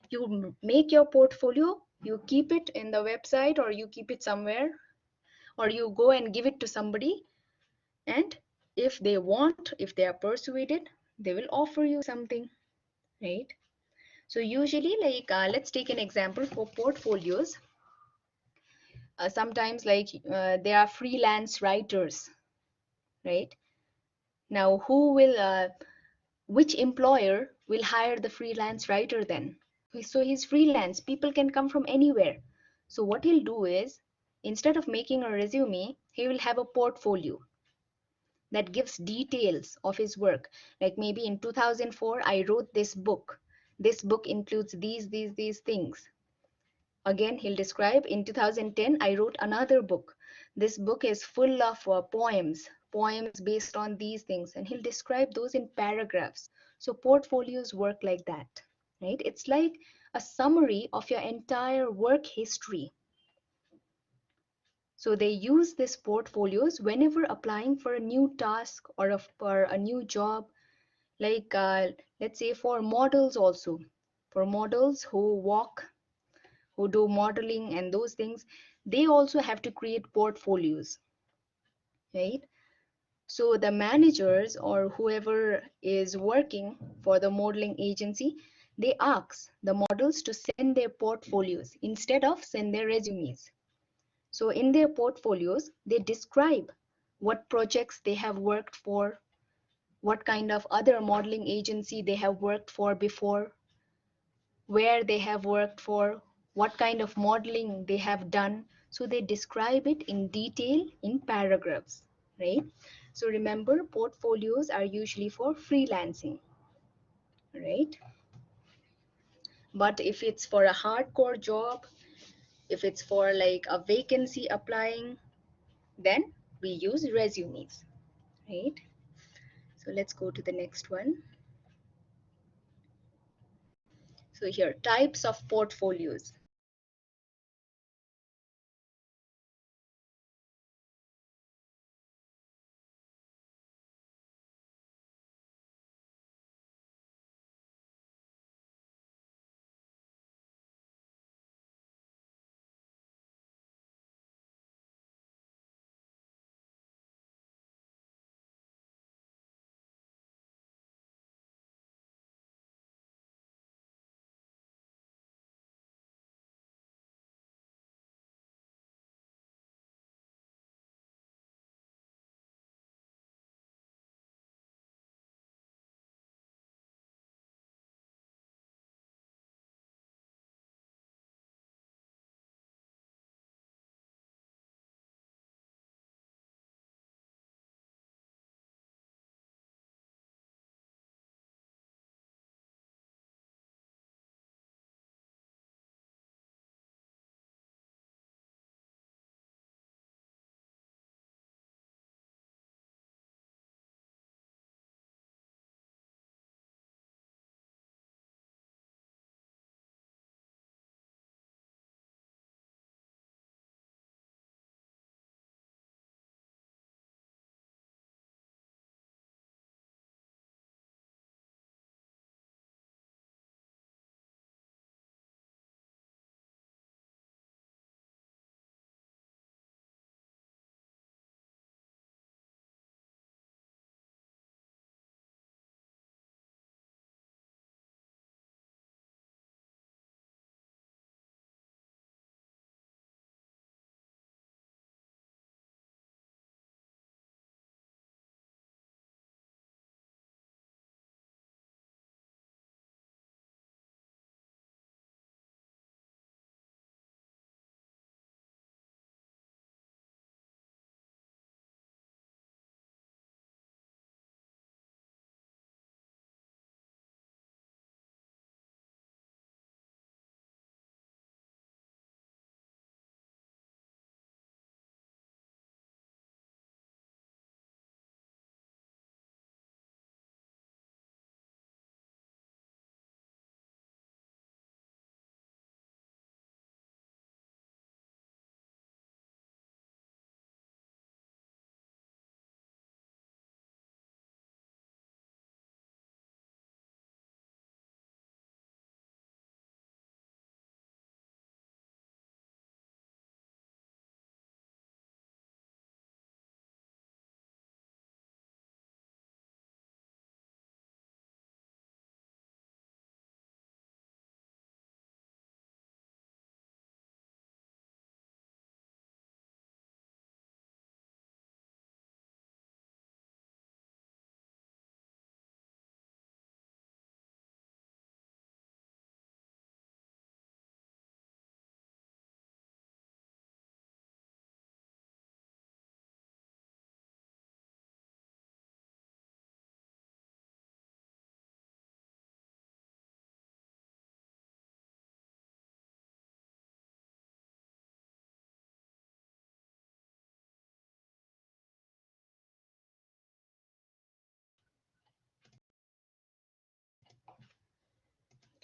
You make your portfolio, you keep it in the website or you keep it somewhere, or you go and give it to somebody, and if they want, if they are persuaded, they will offer you something, right? So usually, like let's take an example for portfolios. Sometimes like there are freelance writers, right? Now who will which employer will hire the freelance writer then? So he's freelance, people can come from anywhere. So what he'll do is, instead of making a resume, he will have a portfolio that gives details of his work. Like maybe in 2004 I wrote this book, this book includes these things. Again he'll describe, in 2010 I wrote another book, this book is full of poems based on these things, and he'll describe those in paragraphs. So portfolios work like that, right? It's like a summary of your entire work history. So they use these portfolios whenever applying for a new task or for a new job. Like let's say for models also, for models who walk, who do modeling and those things, they also have to create portfolios, right? So the managers or whoever is working for the modeling agency, they ask the models to send their portfolios instead of send their resumes. So in their portfolios, they describe what projects they have worked for, what kind of other modeling agency they have worked for before, where they have worked for, what kind of modeling they have done. So they describe it in detail in paragraphs, right? So remember, portfolios are usually for freelancing, right? But if it's for a hardcore job, if it's for like a vacancy applying, then we use resumes, right? So let's go to the next one. So here, types of portfolios.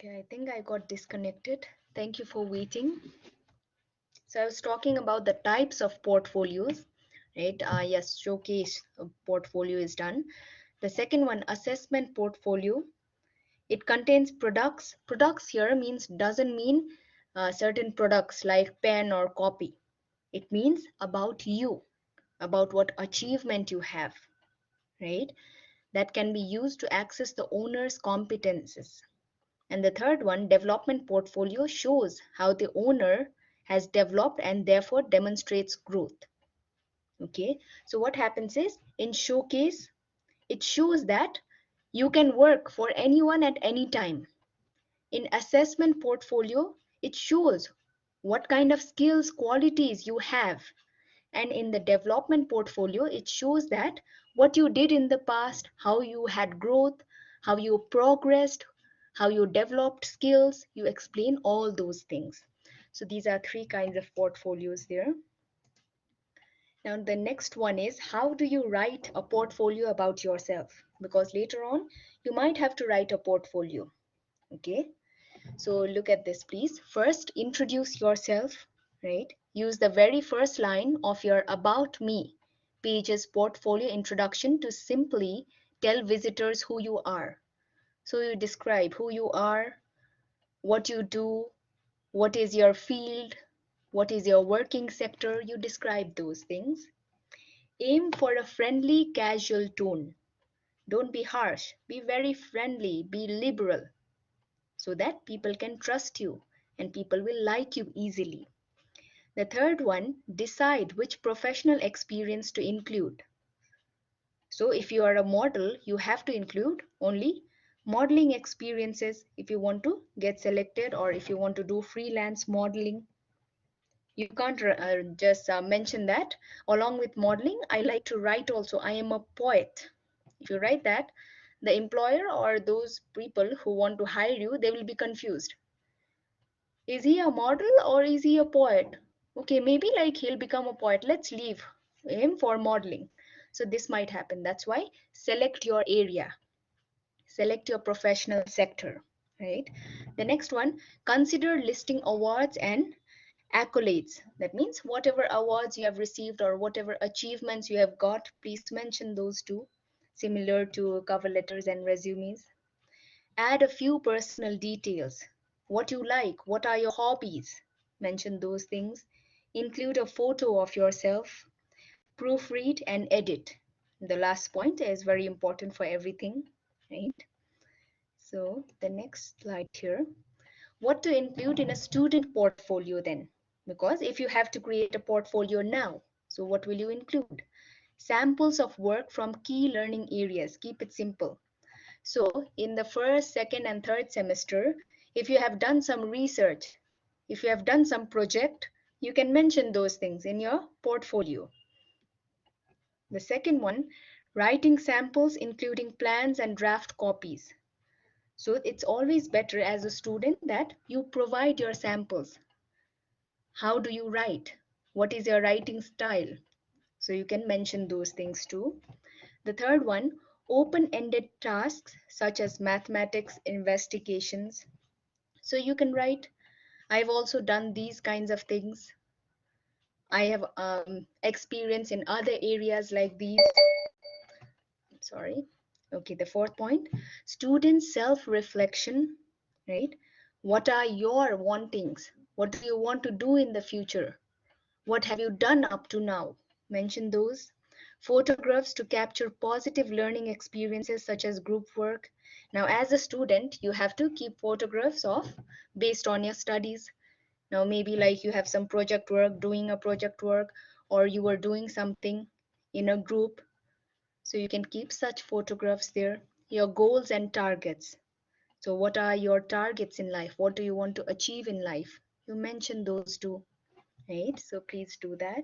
Okay, I think I got disconnected. Thank you for waiting. So I was talking about the types of portfolios, right? Yes, showcase portfolio is done. The second one, assessment portfolio. It contains products. Products here means doesn't mean certain products like pen or copy. It means about you, about what achievement you have, right? That can be used to access the owner's competences. And the third one, development portfolio, shows how the owner has developed and therefore demonstrates growth. Okay, so what happens is in showcase, it shows that you can work for anyone at any time. In assessment portfolio, it shows what kind of skills, qualities you have. And in the development portfolio, it shows that what you did in the past, how you had growth, how you progressed, how you developed skills, you explain all those things. So these are three kinds of portfolios there. Now the next one is, how do you write a portfolio about yourself? Because later on you might have to write a portfolio. Okay, so look at this, please. First, introduce yourself, right? Use the very first line of your About Me page's portfolio introduction to simply tell visitors who you are. So you describe who you are, what you do, what is your field, what is your working sector. You describe those things. Aim for a friendly, casual tone. Don't be harsh. Be very friendly. Be liberal so that people can trust you and people will like you easily. The third one, decide which professional experience to include. So if you are a model, you have to include only modeling experiences if you want to get selected, or if you want to do freelance modeling. You can't just mention that. Along with modeling, I like to write also, I am a poet. If you write that, the employer or those people who want to hire you, they will be confused. Is he a model or is he a poet? Okay, maybe like he'll become a poet. Let's leave him for modeling. So this might happen. That's why select your area, select your professional sector, right? The next one, consider listing awards and accolades. That means whatever awards you have received or whatever achievements you have got, please mention those too, similar to cover letters and resumes. Add a few personal details. What you like, what are your hobbies? Mention those things. Include a photo of yourself. Proofread and edit. The last point is very important for everything, right? So the next slide here. What to include in a student portfolio then? Because if you have to create a portfolio now, so what will you include? Samples of work from key learning areas. Keep it simple. So in the first, second, and third semester, if you have done some research, if you have done some project, you can mention those things in your portfolio. The second one, writing samples including plans and draft copies. So it's always better as a student that you provide your samples. How do you write? What is your writing style? So you can mention those things too. The third one, open-ended tasks such as mathematics, investigations. So you can write, I've also done these kinds of things. I have experience in other areas like these. Sorry. Okay, the fourth point, student self-reflection, right? What are your wantings? What do you want to do in the future? What have you done up to now? Mention those. Photographs to capture positive learning experiences such as group work. Now, as a student, you have to keep photographs of based on your studies. Now, maybe like you have some project work, doing a project work, or you were doing something in a group. So you can keep such photographs there. Your goals and targets. So what are your targets in life? What do you want to achieve in life? You mention those too, right? So please do that.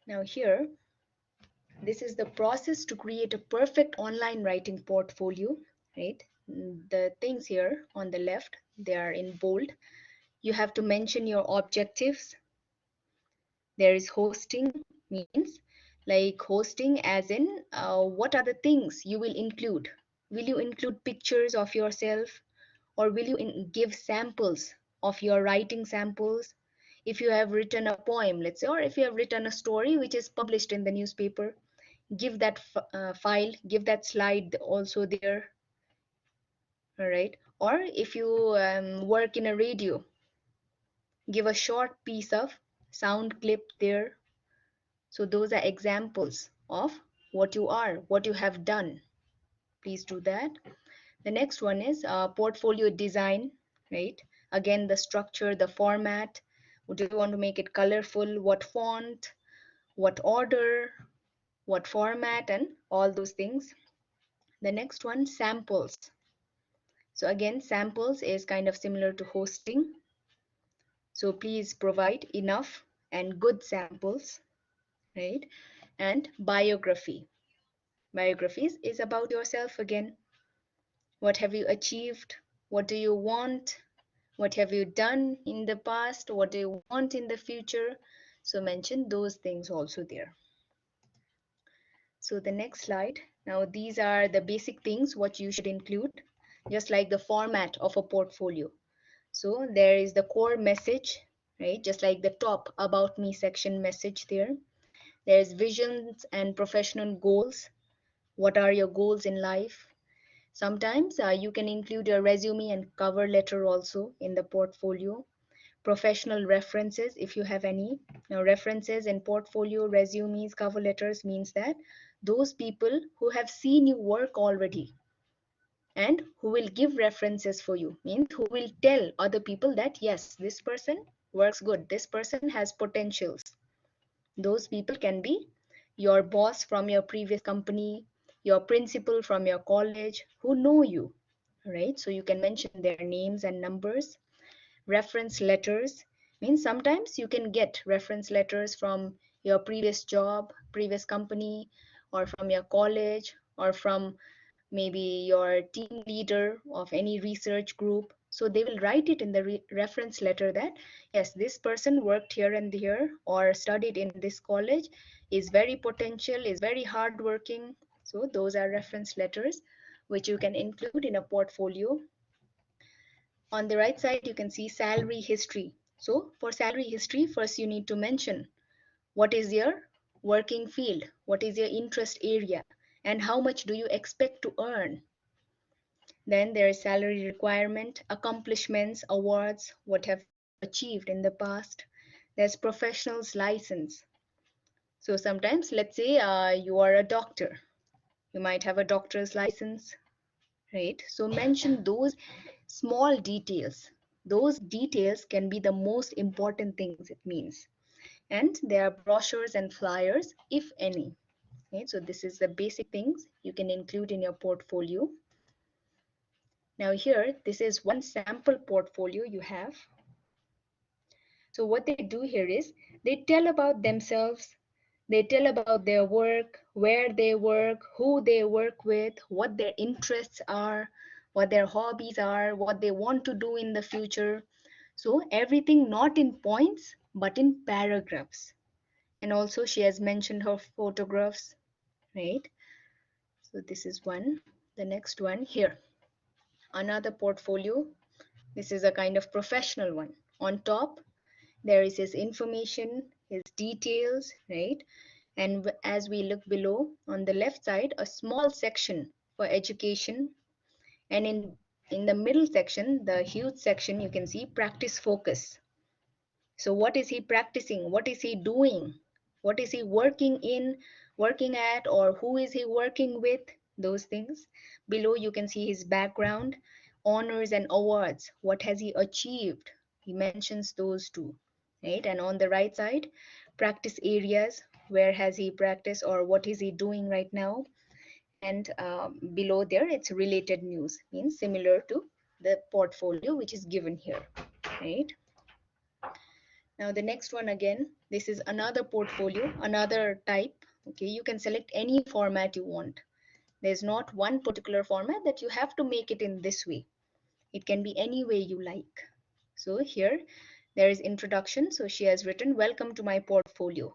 Now here, this is the process to create a perfect online writing portfolio, right? The things here on the left, they are in bold. You have to mention your objectives. There is hosting, means like hosting as in what are the things you will include. Will you include pictures of yourself, or will you give samples of your writing samples? If you have written a poem, let's say, or if you have written a story which is published in the newspaper, give that file, give that slide also there. All right. Or if you work in a radio, give a short piece of sound clip there. So those are examples of what you are, what you have done. Please do that. The next one is portfolio design, right? Again, the structure, the format. Do you want to make it colorful? What font? What order? What format? And all those things. The next one, samples. So again, samples is kind of similar to hosting. So please provide enough and good samples, right? And biography. Biographies is about yourself again. What have you achieved? What do you want? What have you done in the past? What do you want in the future? So mention those things also there. So the next slide. Now these are the basic things what you should include, just like the format of a portfolio. So there is the core message, right? Just like the top about me section message there. There's visions and professional goals. What are your goals in life? Sometimes you can include your resume and cover letter also in the portfolio. Professional references, if you have any. Now, references in portfolio, resumes, cover letters means that those people who have seen you work already and who will give references for you, means who will tell other people that yes, this person works good, this person has potentials. Those people can be your boss from your previous company, your principal from your college who know you, right? So you can mention their names and numbers. Reference letters means sometimes you can get reference letters from your previous job, previous company, or from your college, or from maybe your team leader of any research group. So they will write it in the reference letter that yes, this person worked here and there or studied in this college, is very potential, is very hardworking. So those are reference letters which you can include in a portfolio. On the right side, you can see salary history. So for salary history, first you need to mention what is your working field, what is your interest area, and how much do you expect to earn. Then there is salary requirement, accomplishments, awards, what have you achieved in the past. There's professional's license. So sometimes, let's say you are a doctor, you might have a doctor's license, right? So mention those small details. Those details can be the most important things it means. And there are brochures and flyers, if any. Okay, so this is the basic things you can include in your portfolio. Now here, this is one sample portfolio you have. So what they do here is they tell about themselves, they tell about their work, where they work, who they work with, what their interests are, what their hobbies are, what they want to do in the future. So everything not in points, but in paragraphs. And also she has mentioned her photographs, right? So this is one. The next one here, another portfolio. This is a kind of professional one. On top, there is his information, his details, right? And as we look below on the left side, a small section for education. And in the middle section, the huge section, you can see practice focus. So what is he practicing? What is he doing? What is he working in, working at, or who is he working with? Those things. Below you can see his background, honors and awards. What has he achieved? He mentions those two, right? And on the right side, practice areas. Where has he practiced or what is he doing right now? And below there, it's related news, means similar to the portfolio which is given here, right? Now the next one again, this is another portfolio, another type. Okay, you can select any format you want. There's not one particular format that you have to make it in this way. It can be any way you like. So here there is introduction. So she has written, welcome to my portfolio.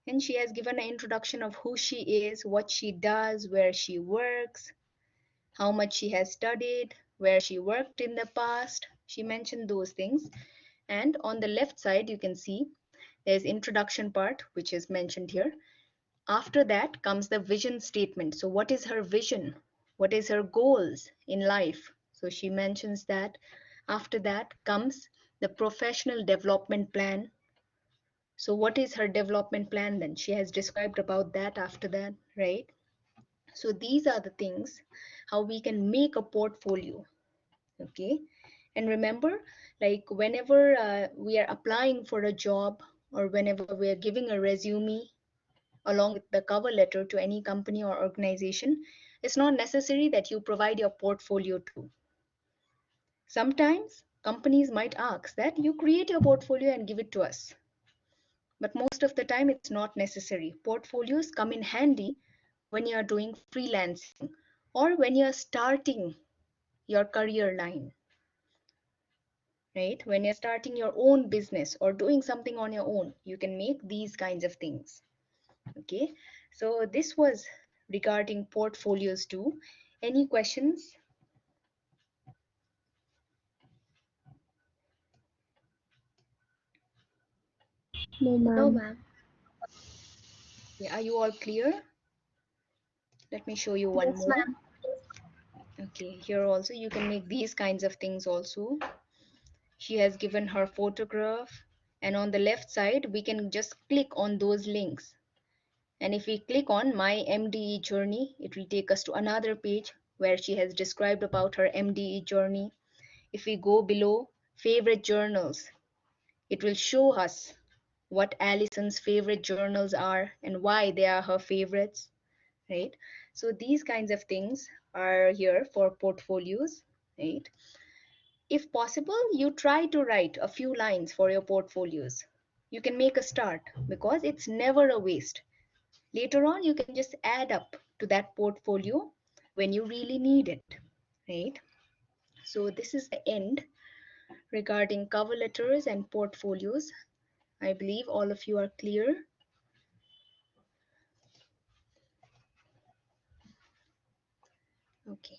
And she has given an introduction of who she is, what she does, where she works. how much she has studied, where she worked in the past. She mentioned those things. And on the left side, you can see there's introduction part, which is mentioned here. After that comes the vision statement. So what is her vision? What is her goals in life? So she mentions that. After that comes the professional development plan. So what is her development plan then? She has described about that after that, right? So these are the things how we can make a portfolio. Okay. And remember, like whenever we are applying for a job or whenever we are giving a resume along with the cover letter to any company or organization, it's not necessary that you provide your portfolio too. Sometimes companies might ask that you create your portfolio and give it to us. But most of the time, it's not necessary. Portfolios come in handy when you are doing freelancing or when you are starting your career line, right? When you're starting your own business or doing something on your own, you can make these kinds of things. Okay, so this was regarding portfolios too. Any questions? No, No, ma'am. ma'am. Yeah, are you all clear? Let me show you one Yes, more. ma'am. Okay, here also you can make these kinds of things also. She has given her photograph, and on the left side we can just click on those links, and if we click on my MDE journey, it will take us to another page where she has described about her MDE journey. If we go below favorite journals, it will show us what Allison's favorite journals are and why they are her favorites, right? So these kinds of things are here for portfolios, right? If possible, you try to write a few lines for your portfolios. You can make a start because it's never a waste. Later on, you can just add up to that portfolio when you really need it, right? So this is the end regarding cover letters and portfolios. I believe all of you are clear. Okay.